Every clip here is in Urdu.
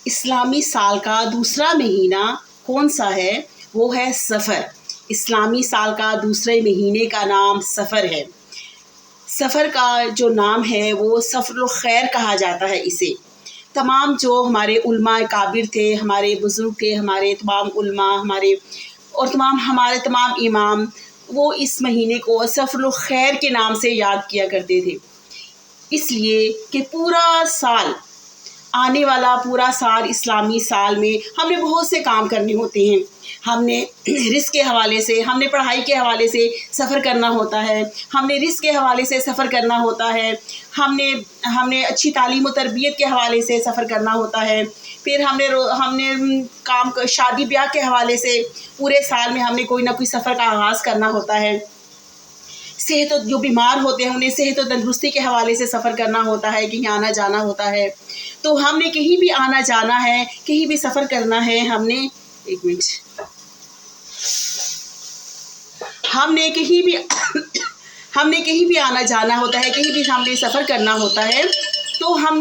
اسلامی سال کا دوسرا مہینہ کون سا ہے؟ وہ ہے سفر۔ اسلامی سال کا دوسرے مہینے کا نام سفر ہے۔ سفر کا جو نام ہے وہ سفر الخیر کہا جاتا ہے اسے۔ تمام جو ہمارے علماء کابر تھے، ہمارے بزرگ تھے، ہمارے تمام علماء ہمارے تمام امام، وہ اس مہینے کو سفر الخیر کے نام سے یاد کیا کرتے تھے، اس لیے کہ پورا سال، آنے والا پورا سال اسلامی سال میں ہم نے بہت سے کام کرنے ہوتے ہیں۔ ہم نے رزق کے حوالے سے، ہم نے پڑھائی کے حوالے سے سفر کرنا ہوتا ہے، ہم نے رزق کے حوالے سے سفر کرنا ہوتا ہے، ہم نے اچھی تعلیم و تربیت کے حوالے سے سفر کرنا ہوتا ہے، پھر ہم نے شادی بیاہ کے حوالے سے پورے سال میں ہم نے کوئی نہ کوئی سفر کا آغاز کرنا ہوتا ہے۔ جو بیمار ہوتے ہیں انہیں صحت و تندرستی کے حوالے سے سفر کرنا ہوتا ہے، کہیں آنا جانا ہوتا ہے۔ تو ہم نے کہیں بھی آنا جانا ہے، کہیں بھی سفر کرنا ہے، ہم نے کہیں بھی آنا جانا ہوتا ہے، کہیں بھی ہم نے سفر کرنا ہوتا ہے، تو ہم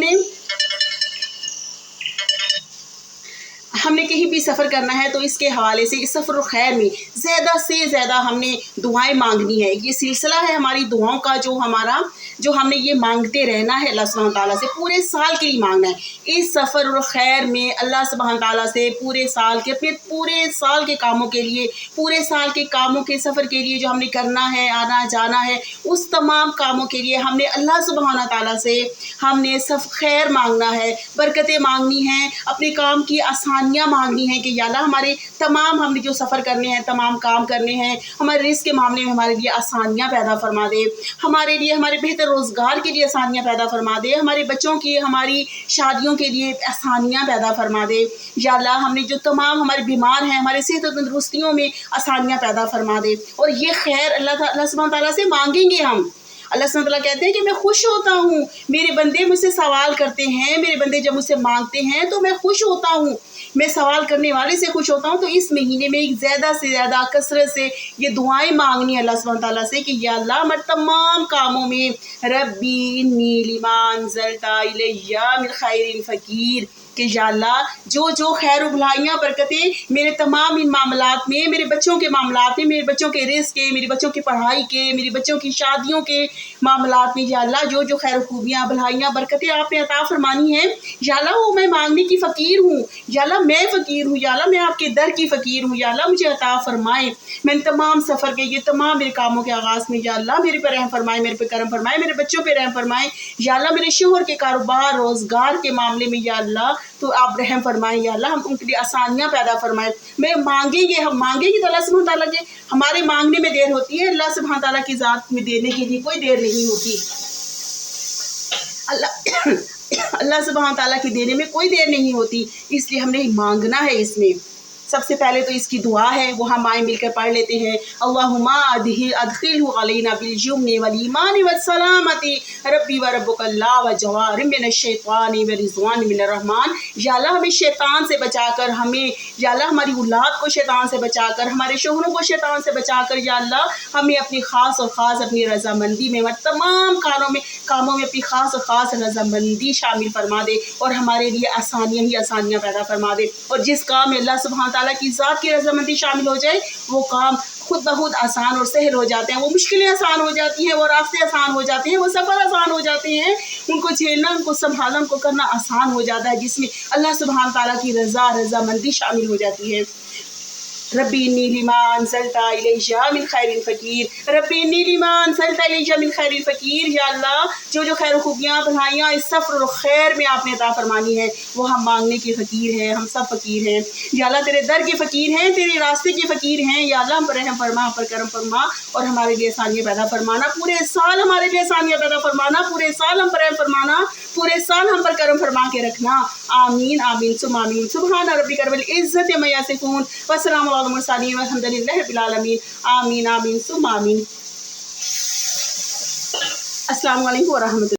نے کہیں بھی سفر کرنا ہے تو اس کے حوالے سے اس سفر الخیر میں زیادہ سے زیادہ ہم نے دعائیں مانگنی ہے۔ یہ سلسلہ ہے ہماری دعاؤں کا، جو ہم نے یہ مانگتے رہنا ہے اللہ سبحانہ تعالیٰ سے، پورے سال کے لیے مانگنا ہے۔ اس سفر الخیر میں اللہ سبحانہ تعالیٰ سے پورے سال کے کاموں کے لیے، پورے سال کے کاموں کے سفر کے لیے جو ہم نے کرنا ہے، آنا جانا ہے، اس تمام کاموں کے لیے ہم نے اللہ سبحانہ تعالیٰ سے ہم نے خیر مانگنا ہے، برکتیں مانگنی ہیں، اپنے کام کی آسانیاں مانگنی ہیں کہ یا اللہ ہمارے تمام ہم نے جو سفر کرنے ہیں، تمام کام کرنے ہیں، ہمارے رزق کے معاملے میں ہمارے لیے آسانیاں پیدا فرما دے، ہمارے لیے ہمارے بہتر روزگار کے لیے آسانیاں پیدا فرما دے، ہمارے بچوں کی، ہماری شادیوں کے لیے آسانیاں پیدا فرما دے، یا اللہ ہم نے جو تمام ہمارے بیمار ہیں ہمارے صحت و تندرستیوں میں آسانیاں پیدا فرما دے۔ اور یہ خیر اللہ سبحانہ تعالیٰ سے مانگیں گے ہم۔ اللہ سبحانہ تعالیٰ کہتے ہیں کہ میں خوش ہوتا ہوں، میرے بندے مجھ سے سوال کرتے ہیں، میرے بندے جب مجھ سے مانگتے ہیں تو میں خوش ہوتا ہوں، میں سوال کرنے والے سے خوش ہوتا ہوں۔ تو اس مہینے میں زیادہ سے زیادہ کثرت سے یہ دعائیں مانگنی ہے اللہ سبحانہ تعالیٰ سے کہ یا اللہ ہمارے تمام کاموں میں ربی انی لما انزلت الی من خیر فقیر، کہ یا اللہ جو خیر و بھلائیاں برکتیں میرے تمام ان معاملات میں، میرے بچوں کے معاملات میں، میرے بچوں کے رزق کے، میرے بچوں کی پڑھائی کے، میرے بچوں کی شادیوں کے معاملات میں، یا اللہ جو خیر و خوبیاں بھلائیاں برکتیں آپ نے عطا فرمانی ہیں، یا اللہ وہ میں مانگنے کی فقیر ہوں، یا اللہ میں فقیر ہوں، یا اللہ میں آپ کے در کی فقیر ہوں، یا اللہ مجھے عطا فرمائیں۔ میں تمام سفر کے یہ تمام میرے کاموں کے آغاز میں یا اللہ میرے پہ رحم فرمائے، میرے پہ کرم فرمائے، میرے بچوں پہ رحم فرمائے، یا اللہ میرے شوہر کے کاروبار روزگار کے معاملے میں یا اللہ تو آپ رحم فرمائیں، یا اللہ ہم ان کے لیے آسانیاں پیدا فرمائیں۔ ہم مانگیں گے تو اللہ سبحانہ تعالیٰ کے ہمارے مانگنے میں دیر ہوتی ہے، اللہ سبحانہ تعالیٰ کی ذات میں دینے کے لیے کوئی دیر نہیں ہوتی۔ اللہ سبحانہ تعالیٰ کی دینے میں کوئی دیر نہیں ہوتی، اس لیے ہم نے مانگنا ہے۔ اس میں سب سے پہلے تو اس کی دعا ہے، وہ ہم آئیں مل کر پڑھ لیتے ہیں۔ اللہم ادخلہ علینا بالجمن والایمان والسلامت ربی وربک اللہ وجوار من الشیطان ورضوان من الرحمن۔ یا اللہ ہمیں شیطان سے بچا کر، یا اللہ ہماری اولاد کو شیطان سے بچا کر، ہمارے شوہروں کو شیطان سے بچا کر، یا اللہ ہمیں اپنی خاص اپنی رضامندی میں، تمام کاموں میں اپنی خاص رضامندی شامل فرما دے، اور ہمارے لیے آسانیاں پیدا فرما دے۔ اور جس کام میں اللہ سبحانہ تعالیٰ کی ذات کی رضامندی شامل ہو جائے، وہ کام خود بخود آسان اور سہل ہو جاتے ہیں، وہ مشکلیں آسان ہو جاتی ہیں، وہ راستے آسان ہو جاتے ہیں، وہ سفر آسان ہو جاتے ہیں، ان کو جھیلنا، ان کو سنبھالنا، ان کو کرنا آسان ہو جاتا ہے، جس میں اللہ سبحانہ تعالیٰ کی رضامندی شامل ہو جاتی ہے۔ ربی انی لما انزلت الی من خیر فقیر، ربی انی لما انزلت الی من خیر فقیر۔ یا اللہ جو خیر و خوبیاں بھلائیاں اس سفر الخیر میں آپ نے عطا فرمانی ہے، وہ ہم مانگنے کے فقیر ہیں، ہم سب فقیر ہیں، یا اللہ تیرے در کے فقیر ہیں، تیرے راستے کے فقیر ہیں، یا اللہ ہم پر رحم فرما، ہم پر کرم فرما، اور ہمارے لیے آسانیاں پیدا فرمانا، پورے سال ہمارے لیے آسانیاں پیدا فرمانا، پورے سال ہم پر رحم فرمانا، پورے سال ہم پر کرم فرما کے رکھنا۔ آمین آمین ثم آمین۔ سبحان ربک رب العزت عما یصفون وسلام علی المرسلین والحمد للہ رب العالمین۔ آمین آمین ثم آمین۔ السلام علیکم ورحمۃ اللہ۔